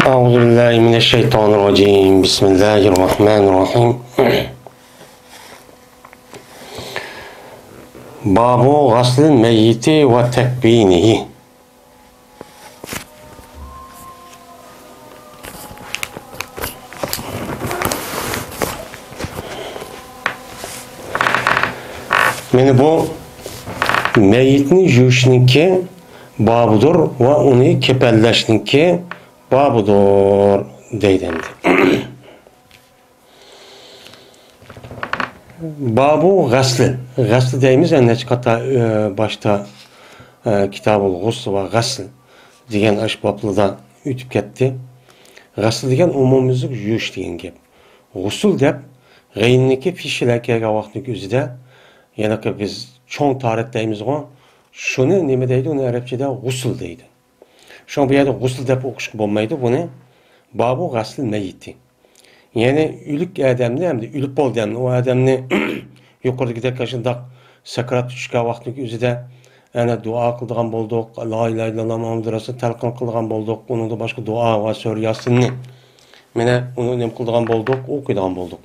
أعوذ بالله من الشيطان الرجيم بسم الله الرحمن الرحيم باب غسل الميت وتكبينه. Meni bu meyitni yuvishninki babıdır ve onu kepelleşninki babıdır deydi. Babu gasli. Gasli deyimiz yani kata başta kitab-ul gusl ve gasl degan aşbaplıda ütüp ketdi. Gasl degan umumyüzlük yuvish degan gap. Gusl deb g'aynniki fishilakaga vaqtning o'zida yana biz cho'ng tarit deymiz go. Shuni nima deydi? Uni arabchada gusl deydi. Şu bu yerda gusl deb o'qishga bo'lmaydi buni. Babu gasl mayiti. Yani ülük adamni hamda ülüp bo'lgan o adamni yuqoridagidek shundoq sakrat tushgan vaqtning o'zida ana duo qildigan bo'ldik. La ilaha illalloh Muhammadur rasul talqin qildigan bo'ldik. Uningda boshqa duo va sura yasinni mana uni nima qildigan bo'ldik, o'qidigan bo'ldik.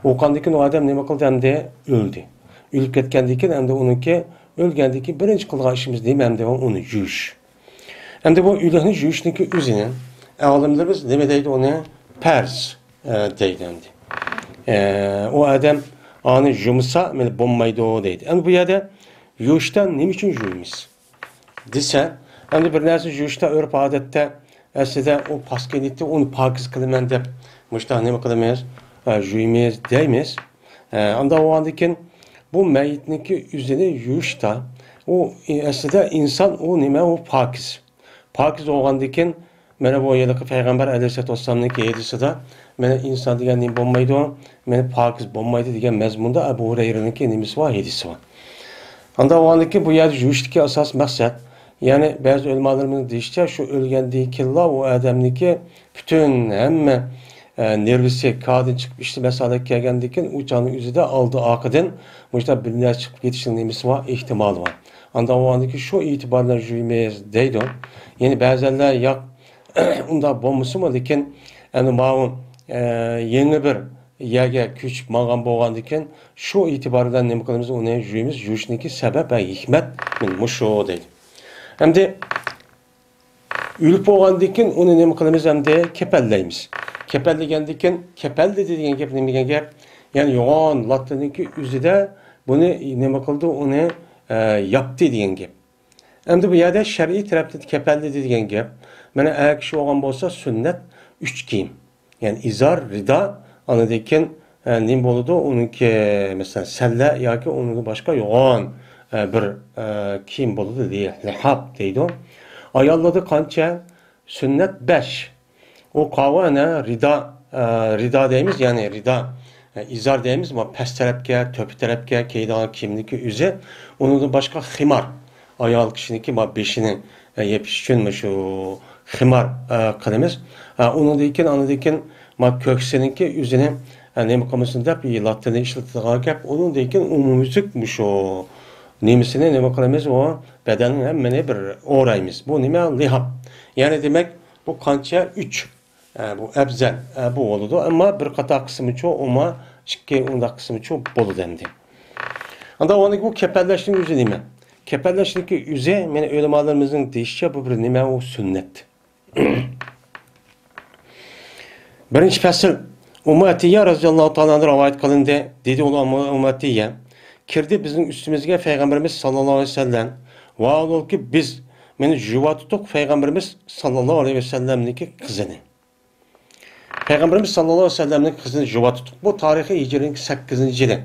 O'qandan keyin o adam nima qildi hamda o'ldi. O'lib ketgandan keyin hamda uniki o'lgandan keyin birinchi qilgan ishimiz nima hamda uni yuvish. Hamda bu ülükni yuvishniki o'zini olimlarimiz nima deydi uni? Pers deydi. O adam anı yumsa meni bombaydı o deydi. Yani bu yerde yuvishdan nima uchun yuvamiz desa, endi bir narsa yuvishda urf odatda aslida o paskenitni uni pokiz qilaman deb mushta nima qilamiz? Yuvamiz deymiz. Unda o'g'andan keyin bu mayitniki yuzini yuvishda o aslida inson o nima o pokiz. Pokiz o'g'andan keyin mana bu yerda payg'ambar alayhissalatu vassalamning hadisida meni inson degan nima bo'lmaydi, meni pokiz bo'lmaydi degan mazmunda Abu Hurayraning nimasi bor, hadisi bor. Unda o'g'andiki bu yerda yuvishdagi asos maqsad, ya'ni ba'zi ulamolarimiz deyishcha shu o'lgandan keyin o odamniki butun hamma nervisi kadin chiqib ishlamasa kelgandan keyin u jonning o'zida oldi oqidan mushta bir narsa chiqib ketishining nimasi bor, ehtimoli bor. Unda o'g'andiki shu e'tibordan yuvamiz deydi. Ya'ni ba'zanlar yo'q unda bo'lmasimi, lekin ana ma'lum yeni bir yerga ko'chib mang'an bo'lgandan keyin shu e'tibordan nima qilamiz? Uni yuvamiz. Yuvishniki sabab va hikmat mushu deydi. Hamda o'lib bo'lgandan keyin uni nima qilamiz? Hamda kepallaymiz. Kepallagandan keyin kepaldi degan gap nima degan gap? Ya'ni yo'g'on latniniki o'zida buni nima qildi? Uni yapti degan gap. Hamda bu yerda shar'iy tarafdan kepaldi degan gap. Mana agar kishi olgan bo'lsa sunnat 3 kiyim. Yani izar, rida, anadayken nima bo'ladi? Uniki mesela salla yoki undan boshqa yo'g'on bir kiyim bo'ladi deydi. Lihab deydi. Ayollarda qancha? Sunnat 5. O qavana rida deymiz, yani rida izar deymiz ama past tarafga, to'pi tarafga kiydigan kiyimniki o'zi, undan boshqa ximar. Ayol kishiniki beshini yepish uchun shu ximar qilamiz. Undan anadayken kökseninki üzerine nima qilmasin deb latini ishlatadigan gap. Undan keyin umumyuzlik shu nemisini nima qilamiz? O badanning hammani bir o'raymiz. Bu nima? Lihab. Ya'ni demak bu qancha 3 bu afzal bu bo'ladi. Ammo bir qator qismi cho oma ikki unda qismi cho bo'ladi endi. Unda onu bu kepallashning o'zi nima? Kepallashninki o'zi meni ulamolarimizning deyishicha bu bir nima? O sunnat. Birinci fasıl Ummatiye radıyallahu ta'ala rivayet kılındı. Dedi olan Ummatiye kirdi bizim üstümüzge Peygamberimiz sallallahu aleyhi ve sellem. Vaadol ki biz beni juva tutuk Peygamberimiz sallallahu aleyhi ve sellem'deki kızını. Peygamberimiz sallallahu aleyhi ve sellem'deki kızını juva tutuk. Bu tarihi Hicr'nin 8. yılı.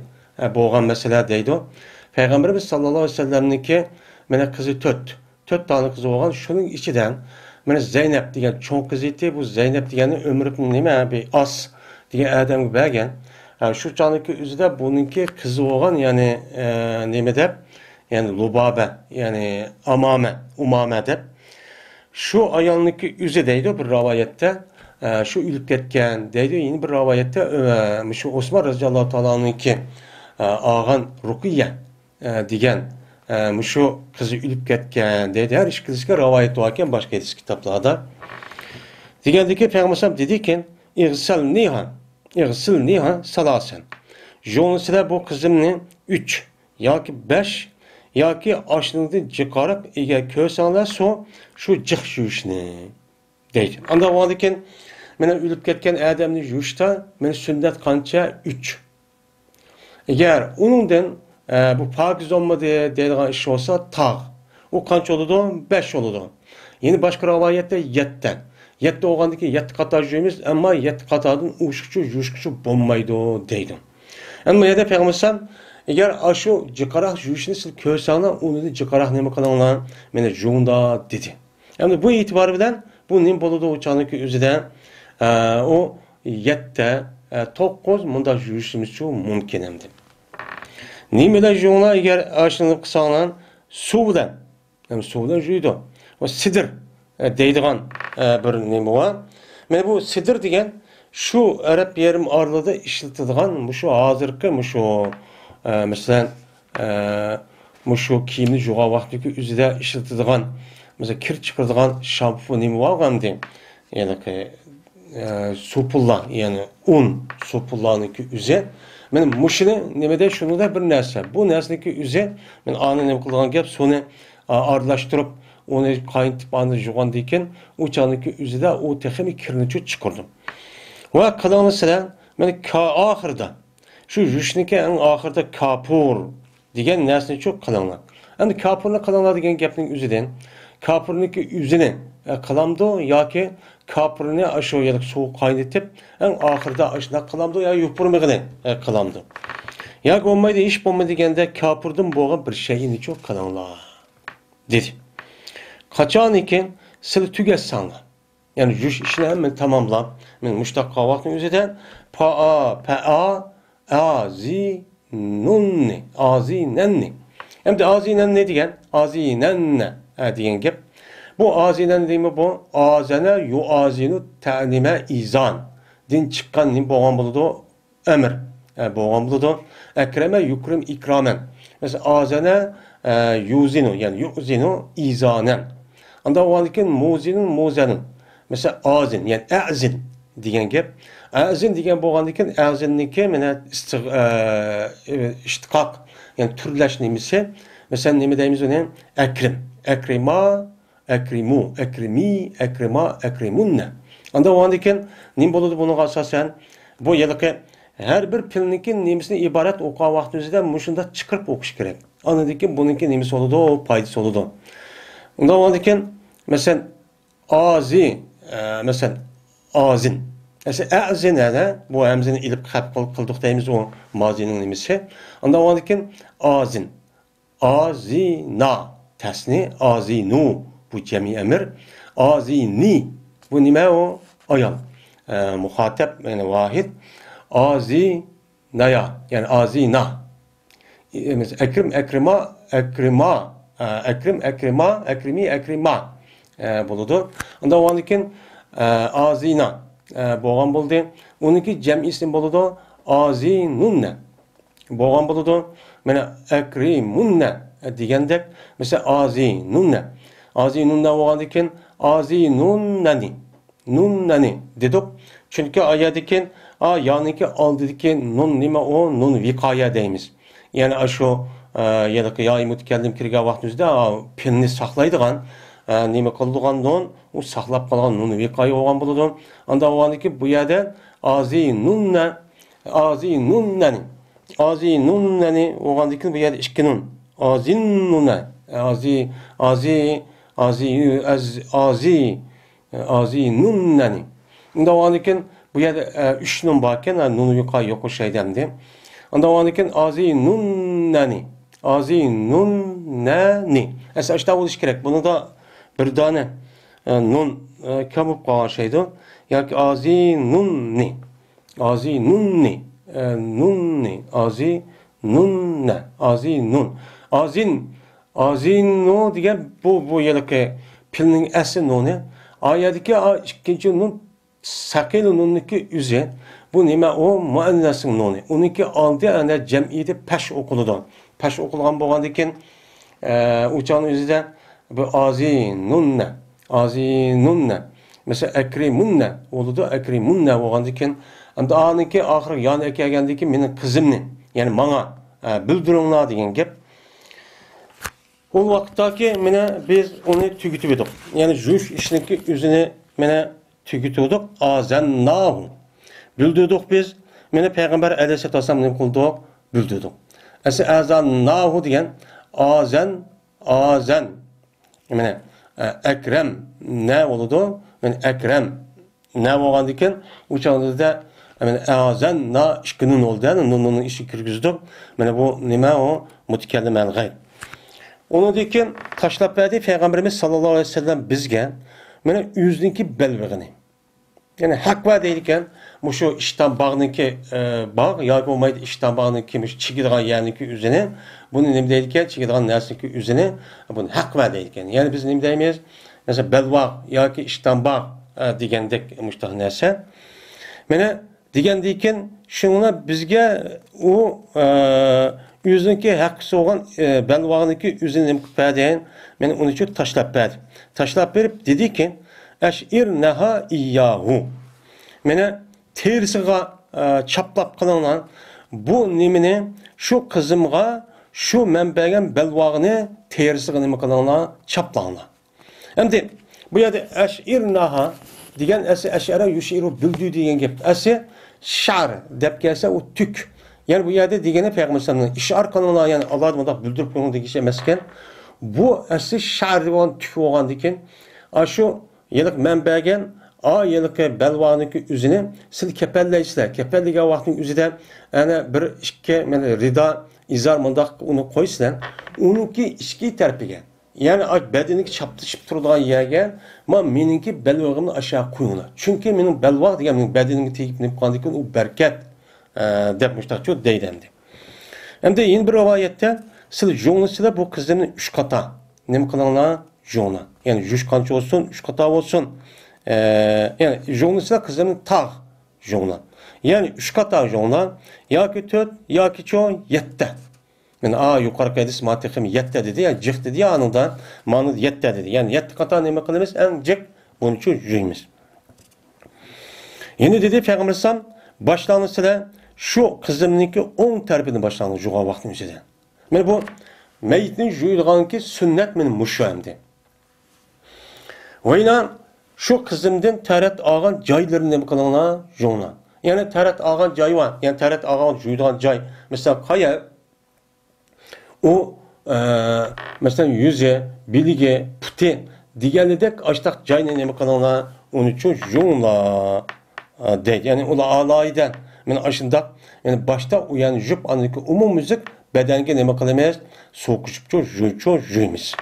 Bu olan mesela deydi o. Peygamberimiz sallallahu aleyhi ve sellem'deki bana kızı 4 tane kızı olan şunun içinden mana Zeynep degan cho'ng qiz edi. Bu Zeynep degani umrning nima bir as degan odamga bergan. Shu joniki o'zida buningki qizi bo'lgan, ya'ni nima deb? Ya'ni Lubaba, ya'ni Umama deb. Shu ayolniki o'zi deydi bir rivoyatda, shu o'lib ketgan deydi. Yeni bir rivoyatda shu Osmon roziyallohu taoloninki og'an Ruqiyya degan şu kızı ölüp ketken deydi. Her iş kızıska rivayet varken başka hadis kitaplarda. Degandeki Peygamber dediyken İğsil niha salasen. Jonusida bu kızımni 3 yoki 5 yoki oshni chiqarib ega ko'rsanlar shu jiq yuvishni deydi. Anda o'g'likin mana o'lib ketgan odamni yuvishda mana sunnat qancha 3. Agar uningdan bu pokiz olmadi deydigan ish bo'lsa tog'. U qancha bo'ladi? 5 bo'ladi. Yeni boshqa rivoyatda 7. 7 bo'lgandan keyin 7 qator yuyamiz, ammo 7 qatordan yuvishchi bo'lmaydi deydi. Ammo yerda Payg'ambar agar shu jiqaroq yuvishni siz ko'rsanglar, uni jiqaroq nima qilinglar? Meni junda dedi. Endi bu e'tibor bilan bu nima bo'ladi o'choniki o'zida o 7 9 bunda yuvishimiz mumkin endi. Nimalar junda agar ashuni qilsanglar suvdan, suvdan yuydi. O sidr deydigan bir nima bor. Mana bu sidr degan şu Arap yerim aralığında işletildiğin şu hazırki şu mesela şu kiyimli juğa vaxtdaki üzerinde işletildiğin mesela kir çıkardığı şampu nemi var mı diyeyim yani ki sopulla yani un sopullanınki üze benim muşine nemede şunu da bir nerse bu nersindeki üze ben anı nem kıldığı gap sonu arlaştırıp onu kayıntıp anı juğan deyken uçanınki üzerinde o teximi kirini çıkardım. Ve kalan mesela ben ahırda şu yuşniki en ahırda kapur diyen nesne çok kalanlar. Yani kapurla kalanlar diyen gapning üzerinden kapurniki üzerine kalamdı ya ki kapurunu aşağıya soğuk kaynatıp en ahırda aşağıda kalamdı ya yupurmağını kalamdı. Ya olmaydı iş olmaydı digende kapurdun boğan bir şeyini çok kalanlar dedi. Kaçan iken sil tügessanlar. Yani yüz işini hemen tamamlam. Men müştakka vaktin üzerinden azinunni azinenni. Hem de azinen ne diyen? Azinenne diyen gep. Bu azinen deyimi bu azene yuazinu ta'nime izan. Din çıkan nim boğan buludu emir. Boğan buludu. Ekreme yukrim ikramen. Mesela azene yuzinu yani yuzinu izanen. Anda o andikin muzinun muzenun. Mesela azin yani azin diyen gap. Azin diyen boğandikin azinniki mene iştikak yani türleş nemisi. Mesela nemi deyimiz önem ekrim. Ekrima, ekrimu, ekrimi, ekrima, ekrimunne. Anda o andikin nem boludu bunu asasen bu yılıkı her bir pilnikin nemisine ibaret okuğa vaktimizde muşunda çıkırıp okuş gerek. Anadikin bununki nemisi oludu, o paydası oludu. Anda o andikin mesela azi mesela azin. Mesela azin ne? Bu hemzini ilip kıldık deyimiz o mazinin nimisi. Onda o andikin azin. Azina. Tesni azinu. Bu cemi emir. Azini. Bu nime o? Ayal. Muhatep yani vahid. Azinaya. Yani azina. Mesela ekrim, ekrima, ekrima. Ekrim, ekrima, ekrimi, ekrima. Buludu. Onda o andikin azina boğan buldu. Onunki cem isim buludu. Azinunne boğan buludu. Mene ekrimunne digendek mesela azinunne. Azinunne boğan dikin azinunnani. Nunnani dedik. Çünkü ayetikin yanınki aldı dikin nun nime o nun vikaya deyimiz. Yani aşo ya da ya imutkellim kirga vaktimizde pilni saklaydıgan nima qildigan non u saqlab qolgan nun viqoya bo'lgan bo'ladi. Anda o'g'aniki bu yerda azinunnani o'g'andiki bu yerda ikki nun. Azinnuna azinunnani. Unda o'g'andiki bu yerda 3 nun bor ekan, nun viqoya yo'q o'shaydamdi. Anda o'g'andiki azinunnani. Esa ishda bo'lish kerak. Buni da bir tane nun kamup kalan şeydi. Yani azinunni. Azinunni. Nunni. Azinunne. Azinun. Azinu diye bu yılki pilinin asli nunu. Ayadaki ikinci nun sakil nunniki üze. Bu nime o muannesin nunu. Onunki aldı yani cemiyeti peş okuludan. Peş okuludan boğandikin uçağın üzerinde bu azinunne mesela ekrimunne oldu, ekrimunne olgandikin, anda aniki ahir yani ekegendikin menin kızımni, yani bana bildiringlar degan gap. O vaqtdaki mene biz onu tügütüp edik. Yani juş işiniki üzüne mene tügütüdük. Azannahu. Bildirdik biz. Mene Peygamber aleyhissalatu vesselam ne kıldık? Bildirdik. Azannahu degan azan. Mene ekrem ne oldu? Mene ekrem ne olgandikin uçağında mene azanna işkinin oldu. Yani nunun işi kirgizdik. Mene bu nima o mutakellim el-gayb. Onu dikin taşlap verdi Peygamberimiz sallallahu aleyhi ve sellem bizge mana yüzdeki belvigini. Yani hak var deydiken bu şu işten bağınınki bağ ya olmaydı işten bağınınki muş çigidigan yerniki üzerine bunu nima deydiken çigidigan narsaniki üzerine bunu hak var deydiken. Yani biz nima deymiz? Mesela belva yoki işten bağ degandek muştaq narsa. Mana degandeken şuna bizge o yüzünki hakkısı olan belvağınınki yüzünü nimkipədiyen ben onu için taşlap verdim. Taşlap verip dedi ki eş'ir neha iyyahu. Mene tersiga çaplap kılınan bu nimini şu kızımga şu menbegen belvağını tersiga nimi kılınan çaplağına. Hem de bu yerde eş'ir neha diyen eş'ere yuşiru bildi diyen gep. Şar dep gelse o tük. Yani bu yerde degene Peygamber'in işar kanalına yani Allah'ın bildirip koyduğu şey mesken bu asıl şar olan tük olan diken aşu yılık menbegen a yılık belvanıki üzüne sil kepelleysler kepellige vaktin üzüde yani bir iki rida izar mındak onu koysan onunki işki terpige yani bedeniki çaptışıp turduğun yerge ama meninki belvağımı aşağı koyuna çünkü benim belvağ diye benim bedenimi tekip ne kandikin o bereket depmişler çok deylendi. Hem de yeni bir rivayette siz jonusuyla bu kızların 3 kata ne kılana jona yani 3 kança olsun 3 kata olsun yani jonusuyla kızların tağ jona yani 3 kata jona ya ki 4 ya ki çoğu 7 yani yukarı hadis matihim 7 dedi ya cık dedi ya anında manı 7 dedi yani 7 kata ne kılımız en cık bunun için juyumuz. Yeni dedi Peygamber başlangıçta şu kızımınki 10 tarafını başlandı juğa vaktimizde. Men bu meyitin juyulganki sünnet men muşamdi. Oyna şu kızımdan tarat algan joylarını nima qilinglar jo'na. Yani tarat algan joy var. Yani tarat algan juyulgan joy. Mesela qaya o mesela yüze, bilige, puti deganidek açtaq joyni nima qilinglar onun uchun jo'na deydi. Yani ular alaydan men aşında yani başta uyan jup aniki umum müzik bedenge nima qilamiz so'qishibcho juymiz.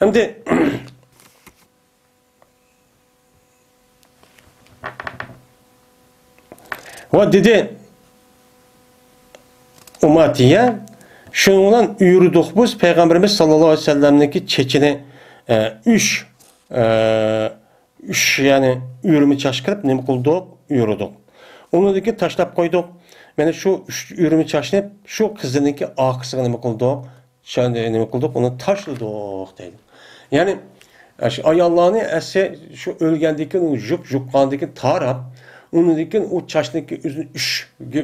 Endi va dedi umatiye şundan yürüdük biz Peygamberimiz sallallahu aleyhi ve sellem'deki çeçini üç yani yürümü çaşkırıp nima qildik yürüdük. Onundaki taşlap koyduk. Yani şu ürümü çaşlayıp şu kızınınki akısına nima qildik? Şöyle nima qildik? Onu taşladık deydi. Yani şu ayollarni esse şu ölgendeki o juqqandaki tarap onundaki o çaşniki üzün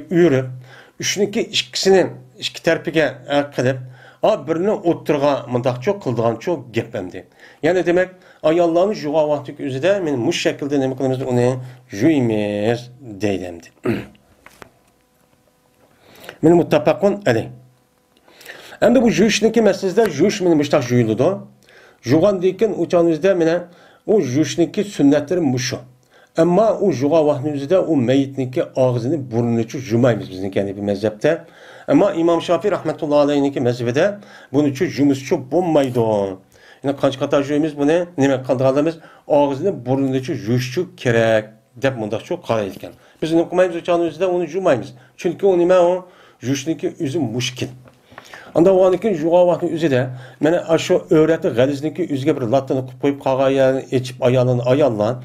yürüp üçniki ikisinin iki tarafıga qilib birini o'ttirgan mundaq çok qildigan çok gapamdi. Yani demek ayollarni juğa vaqtdagi o'zida men mush shaklda nima qilamiz uni juymiz deylemdi. Men muttafaqun alayh. Endi bu juyishniki masalada juyish meni mushtaq juyildi. Juğan deyken uçağınızda mene o juyishniki sünnetleri muşu. Ama o juğa vaqtimizda o meyitniki ağzını burnunu jumaymiz bizniki yani bir mezhepte. Ama İmam Şafii rahmetullahi aleyhinki mezhebede bunun için jumuzçu bulmaydı. Yani kaç kata juyimiz bu ne? Nime kaldıralımız? Ağzını burnunu juyuşçu kerek. Dep mundaq çok qaraydigan. Biz ne qilmaymiz uçağımızda onu jumaymiz. Çünkü o nima o juyishniki üzüm muşkin. Anda oğanikin juğa vaqtın üzüde mene şu öğreti galizniki üzge bir latını koyup qağayani içip ayalını ayallan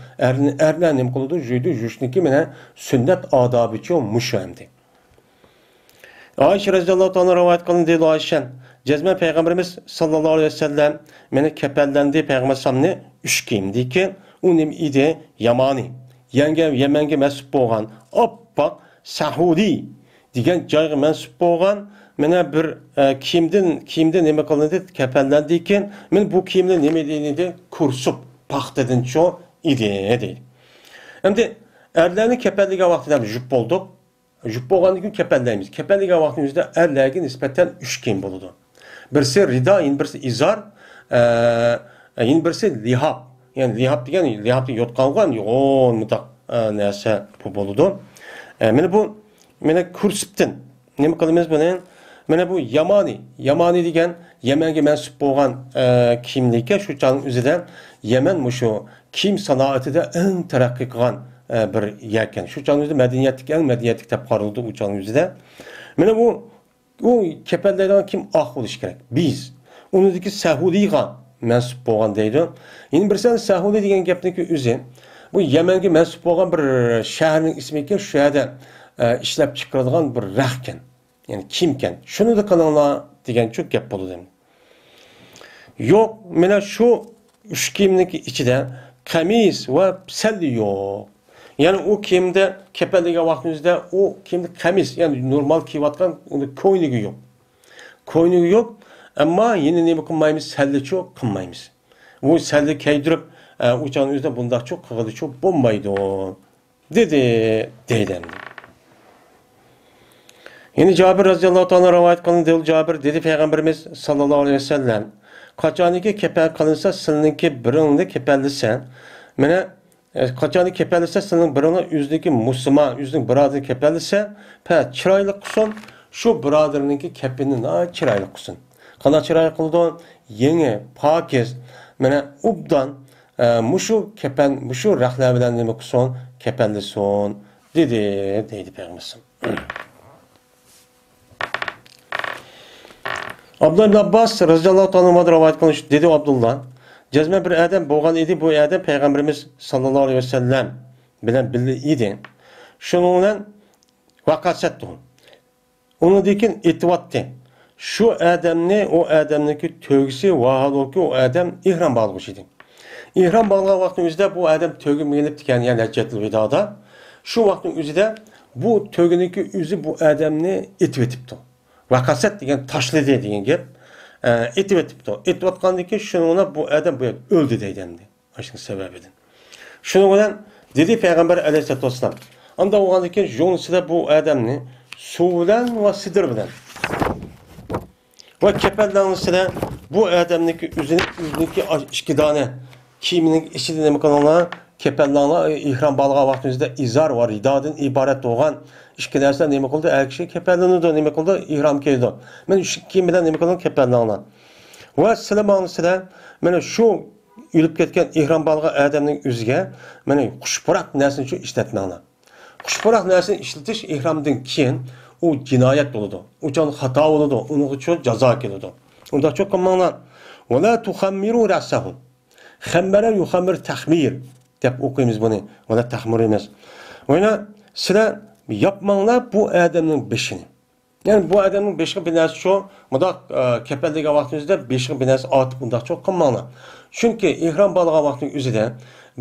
erlen nem qılıdı juydu juyishniki mene sünnet adabı ço muşamdi. Ayşe radhiyallahu ta'ala rivayet qılın dedi Ayşen. Cezmen Peygamberimiz sallallahu aleyhi ve sellem meni kepellendi Peygamber samni üç giyimdi ki u nim ide Yamani. Yemenge mensup bolgan oppoq Sahudi degan joyga mensup bolgan mana bir kiyimde nima qilindi kapanlandi ekan. Men bu kiyimni nima deydi? Kursup paxtadan cho ide deydi. Endi erlarning kapanliga vaqtida jup boldik. Jup bolgandan keyin kapanlaymiz. Kapanliga vaqtimizda erlarga nisbatan 3 kiyim bo'ladi. Birisi rida, birisi izar, birisi lihab. Yani lihab degan lihabni yotqangan yo'q mutaq narsa bu bo'ladi. Mana kursipdan nima qilamiz buni? Mana bu Yamani degan Yemenge mensup bo'lgan kiyimlikka shu chog'ning o'zida Yemen mushu kiyim sanoatida eng taraqqiy qilgan bir yer ekan. Shu chog'ning o'zida madaniyatlik deb qaraldi u chog'ning o'zida. Mana bu kapanlaydigan kim oq bo'lishi kerak. Biz unidagi Sahudiga mensup bo'lgan deydi. Endi birsan Sahudi degan gapniki o'zi bu Yemenge mensup bo'lgan bir shaharning ismi ekan, shu yerda ishlab chiqarilgan bir raq ekan. Yani kimken? Şunu da qilinglar degan çok gap bo'ladi. Yo'q, mana shu 3 kiyimniki ichida qamis va salli yo'q. Yani o kiyimde kapanliga vaqtimizda o kiyimda qamis, yani normal kiyayotgan uni ko'yligi yo'q. Ko'yligi yo'q, ammo yeni nima qilmaymiz? Sallicho qilmaymiz. Bu salli kaydirib, o'chani o'zida bundoq çok qilg'ilicho bo'lmaydi. deydi. Yine Cabir radıyallahu anh rivayet kılındı. Cabir dedi Peygamberimiz sallallahu aleyhi ve sellem kaçaniki kepen kalınsa seninki birini kepellisen mene kaçaniki kepellise senin birini yüzdeki Müslüman yüzdeki biradını kepellise çıraylı kusun şu biradırınki kepinin çıraylı kusun. Kana çıraylı kıldığın yeni pakiz mene ubdan muşu kepen muşu rahla bilen demek kusun kepellisun dedi Peygamberimiz. Abdullah ibn Abbas radıyallahu anh'a rivayet kılmış dedi Abdullah. Cezme bir adam boğan idi bu adam Peygamberimiz sallallahu aleyhi ve sellem bilen bildi idi. Şununla vakat etti. Onu dikin itivattı. Şu adamni o adamniki tövgisi vahadoki o adam ihram bağlamış idi. İhram bağlayan vaktimizde bu adam tövgü meğilip diken yani Heccetil Veda'da. Şu vaktin üzerinde bu tövgüneki üzü bu adamni itivetipti. Vakaset degan taşlı degan gap etibetipti. Etibetgandan keyin shuningdan bu adam bu o'ldi deygandi. Ashning sababidan. Shuning bilan dedi Payg'ambar alayhisolatu vassalam. Anda o'g'andan keyin jo'nisida bu odamni suv bilan va sidr bilan va kapallanishida bu odamniki o'ziniki ikki dona kiyimining ichida nima qilganlar kepellanlar ihram balg'a vaqtimizda izar va ridodan iborat bo'lgan ikki narsa nima qildi? Er kishi kepellanadi, nima qildi? Ihrom kiydi. Men shu kiyim bilan nima qildim? Kepellanlar. Va sizlar mana shu o'lib ketgan ihrom balg'a odamning o'ziga mana xushpurak narsani shu ishlatmanglar. Xushpurak narsani ishlatish ihromdan keyin u jinoyat bo'ladi. Uchun xato bo'ladi, uning uchun jazo keladi. Unda cho'q qilmanglar. Va la tuhammiru rasahum. Khammara yukhammir tahmir deb o'qiymiz buni. Ona tahmir emas. Oyna sizlar yapmanglar bu adamning beshini. Yani bu adamning beshi binasi shu, bundoq kapaldiga vaqtimizda beshi binasi otib bundoq cho'q qilmanglar. Chunki ihrom balg'a vaqtining o'zida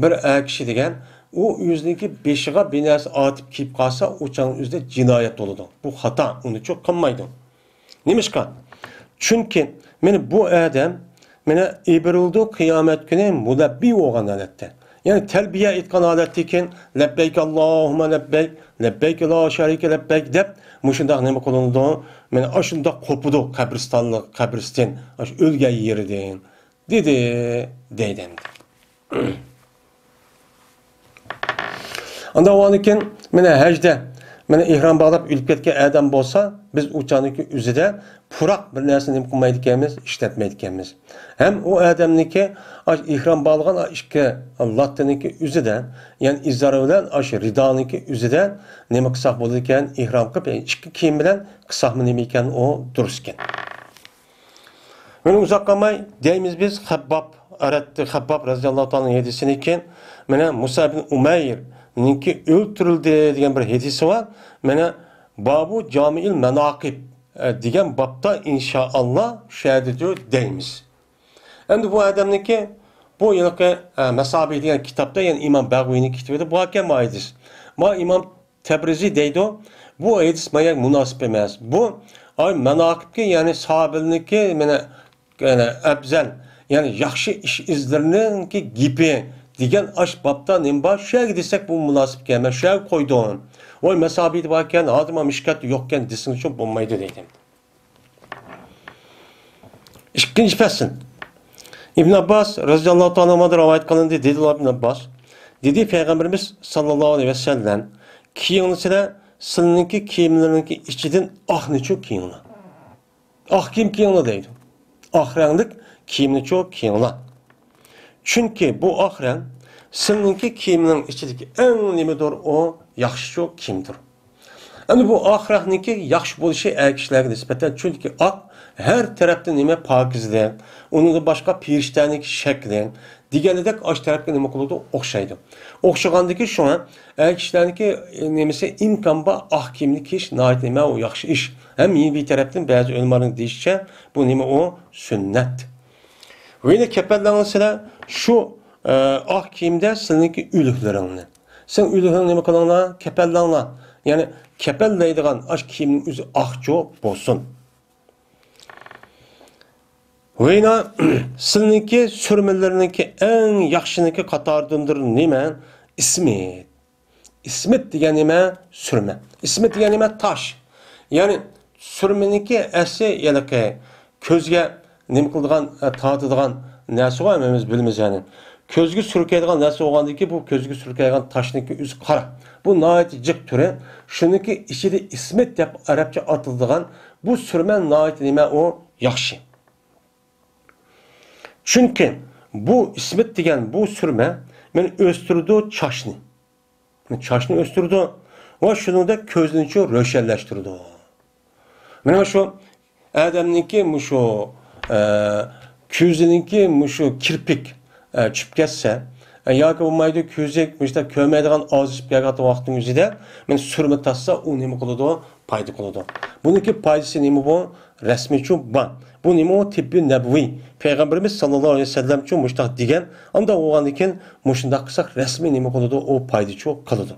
bir kishi degan u o'ziniki beshiga binasi otib kiyib qolsa, o'chaning o'zida jinoyat bo'ladi. Bu xato, uni cho'q qilmaydi. Nimishqa? Chunki meni bu adam meni ibrildi qiyomat kuni mulabbi bo'lgan holatda. Yani telbiye etkan halettekin lebbeyk Allahumma lebbeyk, lebbeyk la şerike lebbeyk dep muşundaq nemi kılındı? Men aşında kopudu kabristan, aş ölgen yerden. Deyden. Anda o anikin mene hecde mene ihram bağlap ölüp ketken adam bolsa biz uçanıki üzüde purak bir nersini nemi kılmaydıkemiz, işletmeydikkemiz. Hem o adamniki ihram bağlayan işki Allah'taniki üzüde yani izarı bilen ridaniki üzüde nemi kısak bulurken ihram kıp yani işki kiyim bilen kısak mı nemi iken o dururken. Mene uzak kalmay deyimiz biz Habbab radıyallahu anh'ın hedisini iken mene Musa bin Umeyr ninki öldürüldü diyen bir hedisi var. Mene Babu Cami'il Menakib diyen babda inşallah şehit ediyor deyimiz. Hem de bu adamdaki bu yılki Mesabi degan kitapta, yani İmam Bag'viyning kitabida bu hakem hadis. Ma İmam Tebrizi deydi, bu hadis manga munosib emas. Bu ay manaqibga, ya'ni sahabilniki mana yani afzal, yani yaxshi ish izlarininki gibi degan ash babda nima bor? Shu desak bu munosib emas. Shu qo'ydim. Voy Mesabi deb ekan, hozir mishkat yo'qkan desing uchun bo'lmaydi deydim. İkinci fasl. İbn Abbas radhiyallohu ta'ala anhudan rivoyat qilindi, dedilar İbn Abbas. Dedi Peygamberimiz sallallohu aleyhi ve sellem, kiyimlisida sizninki kiyimlerinki ichidan oqni cho'k kiyinglar. Oq kiyim kiyinglar deydi. Oq ranglik kiyimni cho'k kiyinglar. Chunki bu oq rang sizninki kiyimning ichidagi eng nimadir, o yaxshi cho'k kiyimdir. Endi bu oq rangniki yaxshi bo'lishi kishilarga nisbatan, chunki oq her tarafta nima pokizlik, uning boshqa pirishtaning shakli deganidek osh tarafga nima qiladi, o'xshaydi. O'xshagandiki shuna kishilarniki nimasi imkon bor oq kiyimni kiyish nihoyat nima u yaxshi ish. Ham bir tarafdan ba'zi ulamoning deyishicha bu nima u sunnat. Ve kepellansa şu oq kiyimda sizniki uluklaringni. Sen uluklaring nima qilinglar? Kepellanglar. Yani kepellaydigan oq kiyimning o'zi oqcho bo'lsin. Veyna sizniki sürmelerinki en yaxşıniki qatardandır nima? İsmet. İsmet degan nima? Sürme. İsmet degan nima? Taş. Yani sürmeniki asli yalaki ko'zga nima qiladigan, tatadigan narsa var mı bilmiz yani. Ko'zga surkaydigan narsa bo'lgandiki, bu ko'zga surkaydigan tashniki o'zi qora. Bu nihoyat jiq turi. Shuniki ichida ismet deb arabcha atiladigan bu sürme nihoyat nima o yaxshi. Çünkü bu ismet degan bu sürme meni o'stirdi çaşni. Çaşni o'stirdi va shuningda ko'zni ro'shanlashtirdi. Mana shu odamniki mushu ko'zininki mushu kirpik chip ketsa yoki bo'lmaydi ko'zik mushta ko'maydigan ozib kelgan vaqtning o'zida men surma tassa u nima qiladi? Foyda qiladi. Buniki foydasi nima bu? Rasmiy uchun bor. Bu nima o tibbiy nabaviy. Peygamberimiz sallallohu aleyhi ve sellem uchun mushtaq degan. Unda o'g'andan keyin mushundaq qilsak rasmiy nima qiladi? O foyda uchun qiladi.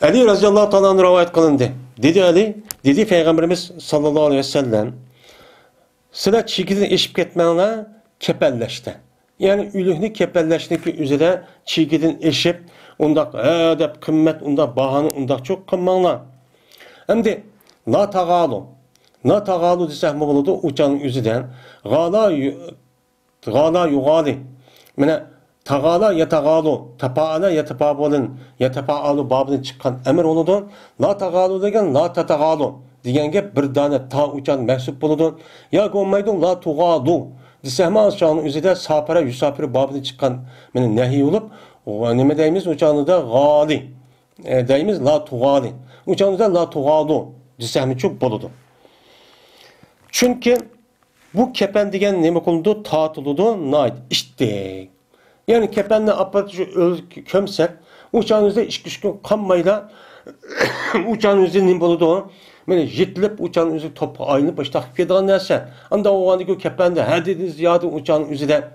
Ali radhiyallohu ta'ala rivoyat qilindi. Dedi Ali, dedi Peygamberimiz sallallohu aleyhi ve sellem, sizlar chekidan eshib ketmanglar, kepellashdi. Yani ülühni kepellashniki o'zida chekidan eshib, undaq deb qimmat, undaq bahoni undaq cho'q qilmanglar. Endi la tagalu desek mi buludu? Uçanın üzüden gala yugali. Mene tagala yatagalu, tapaala yatapabolun, yatapaalu babını çıkan emir oludu. La tagalu degen la tatagalu. Degenge bir tane ta uçan mehsup buludu. Ya olmaydı la tugalu. Desek mi uçanın üzüde sapara yusapiri babını çıkan mene nehi olup, o neme deyimiz uçanı da gali. Deyimiz la tugali. Uçanı da la tugalu. Desek mi çok buludu. Çünkü bu kepen degen neme kılındı? Tatılıdı, nait, işte. Yani kepenle apatıcı kömsek, uçağınızda iş gün kanmayla uçağınızda neme buludu? Böyle jitlip uçağınızda topu aynı başta kedan neyse. Anda o andaki kepende her dediğiniz yadı uçağın üzerinde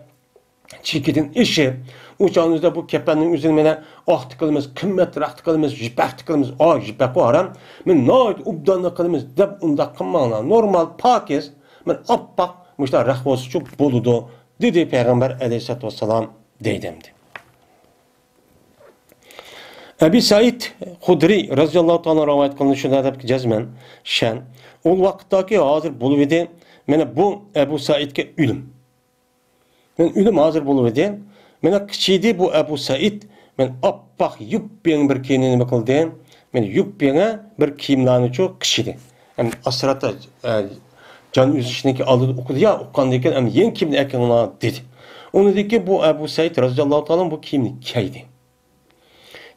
çekidin işi. Uçağınızda bu kepenin üzerine ah tıkılımız, kımmetli ah tıkılımız, jipek tıkılımız, jipek o haram. Men nait ubdanla kılımız, deb unda kımmanla normal pakiz, men appak, müşter rahvosu çok boludu, dedi Peygamber aleyhissalatü vesselam deydimdi. Ebi Said Hudri radhiyallohu ta'ala rivayet kılını şuna deb cezmen, şen, o vakittaki hazır buluvidi, mene bu Ebu Said'ke ülüm. Men ülüm hazır buluvidi, mene kichiydi bu Ebu Said, men appak yuppiyen bir kiyimini nima qildi? Men yuppiyene bir kiyimlarni çok kishidi. Yani asrata can üzüşündeki aldı okudu ya, okkandayken hem yeni kiyimini ekranına dedi. Onu dedi ki bu Ebu Said radhiyallahu ta'ala bu kiyimini kiydi.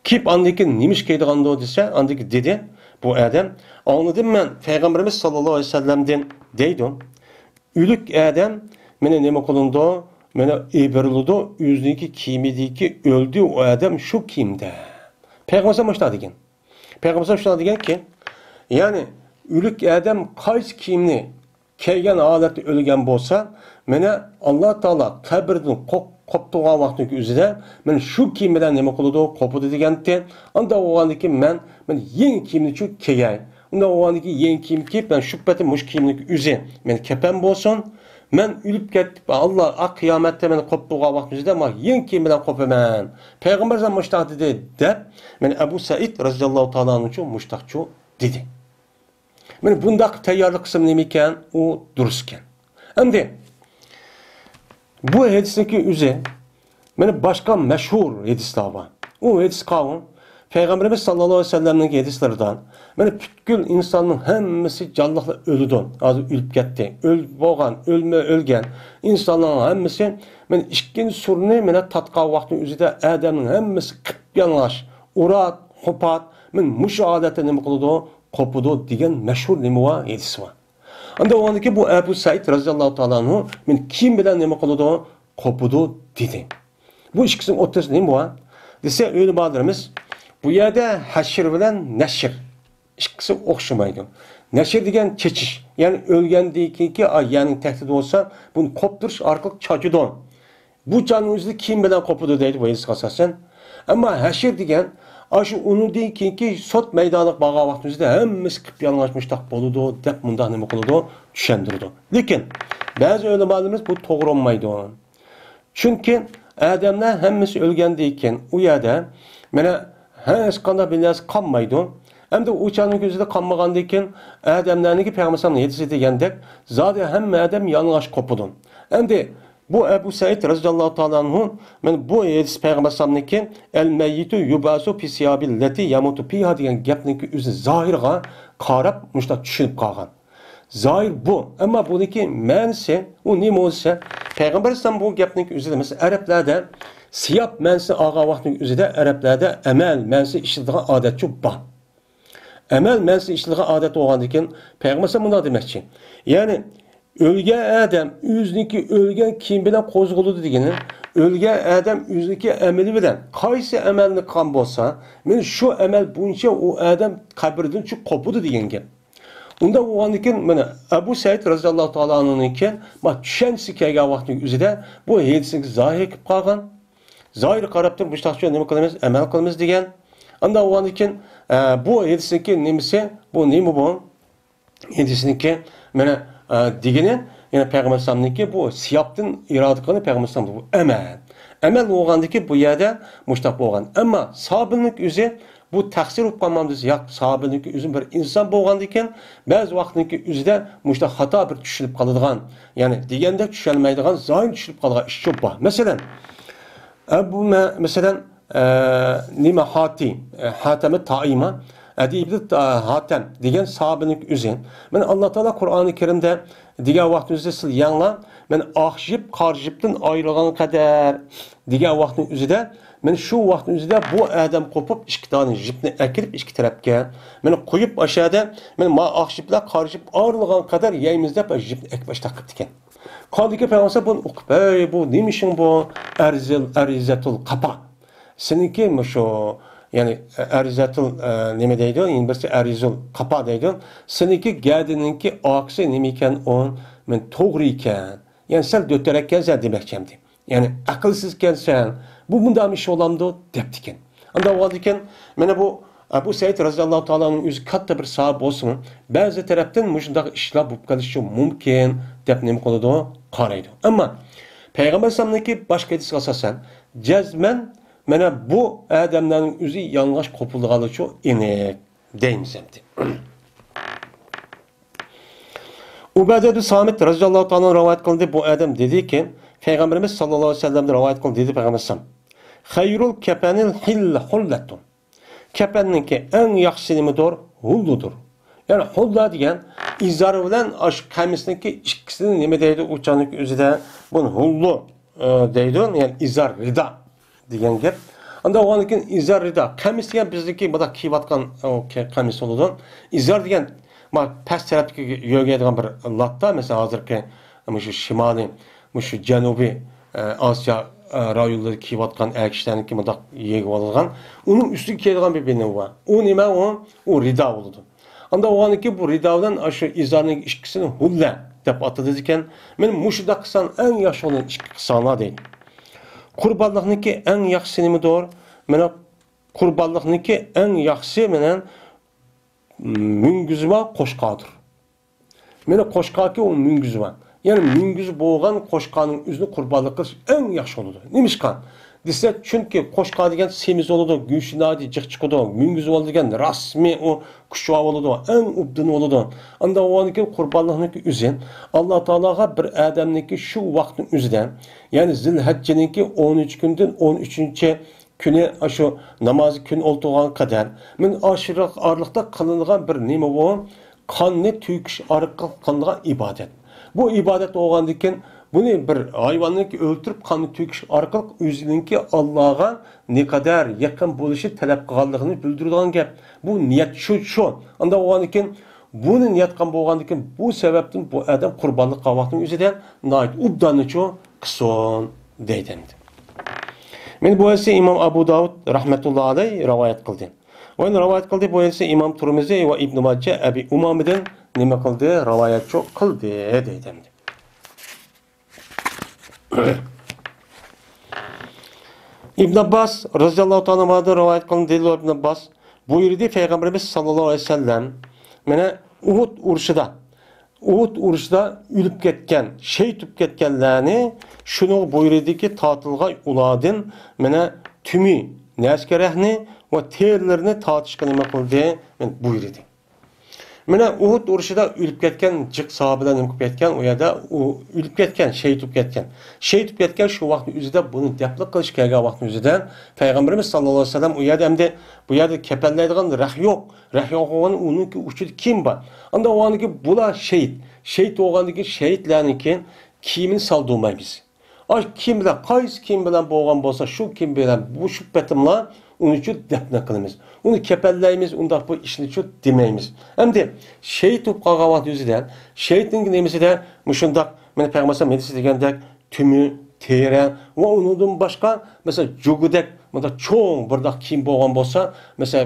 Kip andaki nimiş kiydiğanda o dese, andaki dedi bu adam. Anladım ben Peygamberimiz sallallahu aleyhi ve sellem'den deydim. Ülük adam mene nima qilindi? Mene iberludu yüzündeki kiyimideki öldü o adam şu kimde? Peygamber başta degan. Peygamber başta degan ki yani ülük adam qaysi kiyimni kelgan holatda o'lgan bo'lsa, mana Alloh taolo qabrdan qoptigan vaqtning o'zida men shu kiyim bilan nima qiladi, qopidi deganda, unda o'g'andan keyin men yangi kiyimni shu kiyay. Unda o'g'andan keyin yangi kiyim kiyib, men shu patim mush kiyimning o'zi men kapan bo'lsin. Men ölüp ketip Allah kıyamette beni koptuğa vaktimizde ama yen kim bilen kopaman. Peygamber zaman muştak dedi de men Ebu Said radıyallahu ta'ala'nın için muştakçı dedi. Men bundak teyyarlı kısım neyken o durusken. Hem de bu hadisdeki üze men başka meşhur hadisler var. O hadis kavun Peygamberimiz sallallahu aleyhi ve sellem'in hadislerden men bütkül insanın hemmesi canlıkla ölüdün. Az ölüp gitti. Ölgen insanların hemmesi men ikinci surunu men tatqa vaktin üzerinde Adem'in hemmesi kıpyanlaş, urat, hopat men muş adete nima qildi, qopudu degan meşhur nima var hadisi var. Anda o andaki bu Ebu Said radıyallahu ta'ala anhu men kim bilen nima qildi, qopudu dedi. Bu ikisinin o'rtasida nima var? Dese öyle bağlarımız bu yerde haşir bilen neşir. İkisi o'xshamaydi. Neşir degan çeçiş. Yani ölgendeki ayyanın tehdidi olsa bunu kopturish orqali chochidon. Bu canın o'zida kim bilan qopudi deydi bu hadisga asosan. Ammo haşir degan shu undan keyingi sot maydoniga borgan vaqtimizda hammasi qilib yalang'ashmoqdaq bo'ladi deb mundaq nima qiladi, tushundirdi. Lekin ba'zi ulamolarimiz bu to'g'ri olmaydi. Chunki odamlar hammasi o'lgandan keyin u yerda mana hech qanday bir narsa qolmaydi. Hem de uçanın gözüde kanmagandan keyin adamlarniki Peygamberimiz yetisi degandek zodi hamma adam yalang'och qopudun. Hem de bu Ebu Said radıyallahu ta'ala anhu men bu hadis Peygamberimizniki el meyyitu yubasu fi siyabillati yamutu fiha degan gapniki o'zi zohirga qarab mushta tushunib qolgan. Zohir bu. Ammo buniki ma'nosi u nima bo'lsa Peygamberimiz bu gapniki o'zida mesela Arablarda siyab ma'nosi olgan vaqtning o'zida Arablarda amal ma'nosi ishlatadigan odatchi bor. Emel mensi işliğe adet olgandan keyin Peygamber buna demoqchi. Ya'ni o'lgan odam o'ziniki o'lgan kiyim bilan qo'zg'aladi degani, o'lgan odam o'ziniki amali bilan qaysi amalni qilgan bo'lsa, men shu amal bo'yicha u odam qabrdan chiqib qopudi degan gap. Unda o'g'andan keyin mana Abu Said radhiyallohu ta'ala anhuniki ma tushunchisi kelgan vaqtning o'zida bu hadisni zohir qilib qolgan. Zohir qarab turib mustaqil nima qilamiz, amal qilamiz degan. Anda o'g'andan keyin bu hadisniki nimasi, bu nima bu? Hadisniki mana degani, yani Peygamberimizniki bu siyapdan iroda qilgan Peygamberimiz bu amal. Amal bo'lgandiki bu yerda mushtaq bo'lgan. Ammo sabirlik o'zi bu taqsir bo'lib qolmamız yo'q. Sabirlik o'zi bir inson bo'lgandan keyin ba'zi vaqtniki o'zida mushtaq xato bir tushunib qoladigan, ya'ni deganda tushunmaydigan, zo'yin tushunib qolgan ish bor. Masalan, bu masalan nima hatami taima adibli hatem degan sahabenin o'zi. Men Alloh taolo Qur'oni Karimda degan vaqtimizda siz yanglar men oqshib qarjibdan ayrilgan qadar degan vaqtning o'zida men shu vaqtning o'zida bu odam qo'pib ikki tane jipni akirib ikki tarafga men qo'yib aşağıda men ma oqshiblar qarjib ayrilgan qadar yeymiz deb jipni akbashta qilib ekan. Qaldiki Peygamber bunu o'qib, bu nimishin bu arizatul qapa. Seninki şu yani arizatul nima deydi? Yani birisi arizul qapa deydi. Seninki gadininki aksi nima ekan on men to'g'ri ekan. Yani sen dötterekkensen demekçemdi. Yani akılsızkensen bu bundan iş olamdı deptiken. Anda olduyken mene bu Ebu Said radıyallahu ta'ala'nın özü katta bir sahip olsun. Bazı taraftan muşundaki işler bu kalışı mümkün dep nima qiladi qaraydi. Ama Peygamber sallallahu başka hadisga asosan cezmen mana bu odamlarning o'zi yalang'och qo'pilgani uchun aniq deymiz endi. Ubada bin Samit radhiyallohu ta'ala rivoyat qildi, bu odam dediki, Peygamberimiz sallallohu alayhi vasallam rivoyat qildi dedi Peygamberimiz. Hayrul kafanil hill hullatun. Kafanniki eng yaxshi nimadir? Hulludur. Yani hulla degan izar bilan ash qamisniki ikkisini nima deydi? Uçanlik o'zida buni hullu deydi, yani izar rida degan gap. Anda o'g'anlikin izar rida. Qamis degan bizniki buda kiyayotgan qamis bo'ladi. Izar degan ma past tarafga yo'g'aydigan bir latta, mesela hozirgi shu shimoliy, shu janubiy Osiyo rayonlarida kiyayotgan erkaklarniki buda yegib olgan. Uning ustiga kiyadigan bir beni var. O nima o? O rida bo'ladi. Anda o'g'aniki bu ridavdan shu izarning ikkisini hulla deb atadı ekan. Men mushunda qilsan eng yaxshi olan ikki qilsanglar deydi. Qurbonlikniki eng yaxshisi nimadir? Mana qurbonlikniki eng yaxshisi menen mingizma qo'shqodir. Meni qo'shqoki u mingizma. Yani mingiz bo'lgan qo'shqoning o'zini qurbonlik qilish eng yaxshi bo'ladi. Nimishqa? Desa, chunki qo'shqa degan semiz bo'ladi, go'shnadi, jiq chiqadi, mingiz bo'ladi degan rasmiy o kuchva bo'ladi, eng ubdin bo'ladi. Anda o'niki qurbonlikniki o'zi Alloh taologa bir odamniki shu vaqtning o'zidan, ya'ni Zilhajjiniki 13 kundan 13-chi kuni shu namoz kun o'ltirgan qadar men oshiriq orliqda qilingan bir nima bu? Qonni to'kish orqali qilingan ibodat. Bu ibodat bo'lgandan keyin buni bir hayvonni o'ltirib qonni to'kish orqali o'zininki Allohga ne qadar yaqin bo'lishi talab qilganligini bildiradigan gap. Bu niyat shu. Unda bo'lgandan keyin buni niyat qilgan bo'lgandan keyin bu sababdan bu odam qurbonlik qilmoqning o'zidan noit ubdanichu qilsin deydi. Men bu esa İmam Abu Davud rahmetullah alayhi rivoyat qildi. Ve rivoyat qildi bu esa İmam Turmizi ve İbn Majah Abi Umamidan nima qildi? Rivoyatchi qildi deydi. İbn Abbas radhiyallohu ta'ala anhudan rivoyat qildi deydi İbn Abbas. Buyurdi Peygamberimiz sallallohu aleyhi ve sellem mana Uhud urushida o'lib ketgan, shahid bo'lib ketganlarni shuni buyurdiki tortilgan ulardan mana tumi, naskarahni va terlarini tortishga nima qildi? Men buyurdi. Mana Uhud urushida o'lib ketgan jiq sahobalar nima qilib ketgan? U yerda u o'lib ketgan, shahid bo'lib ketgan. Shahid bo'lib ketgan shu vaqt o'zida buni dafn qilish kelgan vaqtning o'zida Payg'ambarimiz sallallohu alayhi vasallam u yerda hamda bu yerda kapanlaydigan rah yo'q. Rah yo'qgan uniki uchida kim bor? Anda o'niki bular shahid. Shahid bo'lgandagi shahidlarniki kiyimini soldurmaymiz. Aş kim bilan qaysi kim bilan bo'lgan bo'lsa, shu kim bilan bu shu patimlar uni uchun dafn qilamiz. Uni kapallaymiz, unda bu ishni uchun demaymiz. Hamda shahid bo'lib qolgan vaqt o'zidan shahidning nimasida mushundaq men payg'ambar medisi degandek tumi, teri va undan boshqa mesela jugudek bunda cho'ng birdaq kiyim bo'lgan bo'lsa, mesela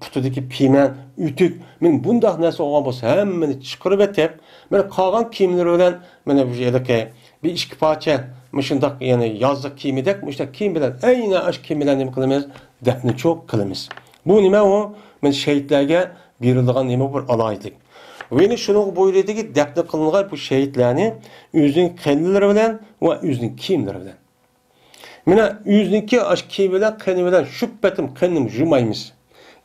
qutidagi piyman, utuk, men bundaq narsa bo'lgan bo'lsa, hammani chiqarib etib, men qolgan kiyimlar bilan mana bu yerdagi bir ikki parcha mushundaq yani yozliq kiyimidek, mushundaq kiyim bilan aynan ash kiyim bilan nima qilamiz? Dafni cho'q qilamiz. Bu nima u? Men shahidlarga berilgan nima bir alaylik. Ve şunu buyurdu ki dafn qilingan bu shahidlarni o'zining qanlari bilan va o'zining kiyimlari bilan. Mana o'zininki ash kiyim bilan qani bilan shubbatim qanim jumaymiz.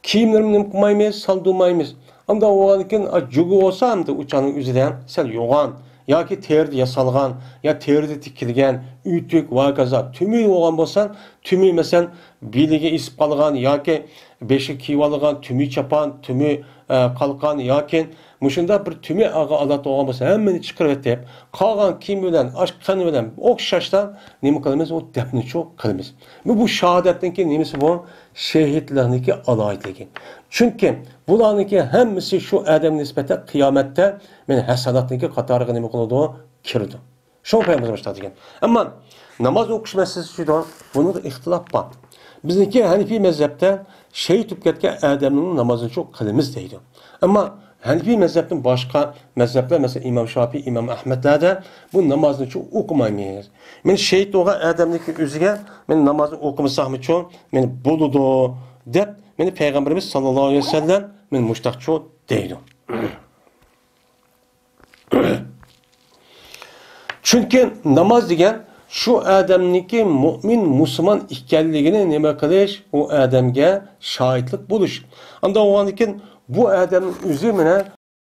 Kiyimlarimni qilmaymiz, saldurmaymiz. Anda o'g'ankin jugu olsa hamda uçanın o'zidan sal yo'g'on yoki terda yasalgan, ya terda tikilgan, uytuk va kaza tumi bo'lgan bo'lsa, tumi masalan biliga isib qolgan yoki beshi kiyib olgan tumi chapan, tumi qalqan yoki mushunda bir tumi alat bo'lgan bo'lsa, hammani chiqarib etib, qolgan kiyim bilan, ash qani bilan o'xshashdan nima qilamiz? O dafni cho'q qilamiz. Bu shahodatdan keyin nimasi bu? Shahidlarniki aloyitligi. Chunki bularniki hammasi shu odam nisbatan qiyomatda men hasanatniki qatoriga nima qiladi? Kirdi. Shu payg'ambar boshlatgan. Ammo namoz o'qish masalasi juda bunda ixtilof bor. Bizniki Hanifiy mazhabda shahid bo'lib ketgan odamning namozini cho'q qilamiz deydi. Ammo Hanifiy mazhabdan boshqa mazhablar mesela İmam Şafii, İmam Ahmedlarda bu namozni cho'q o'qimaymiz. Men shahid bo'lgan odamniki o'ziga men namozni o'qimasam uchun men bo'ladi deb meni payg'ambarimiz sallallohu alayhi vasallam men mushtaqcho deydi. Chunki namoz degan shu odamniki mu'min, musulmon ekanligini nima qilish, u odamga shohidlik bo'lish. Unda o'g'andan bu odamning o'zi mana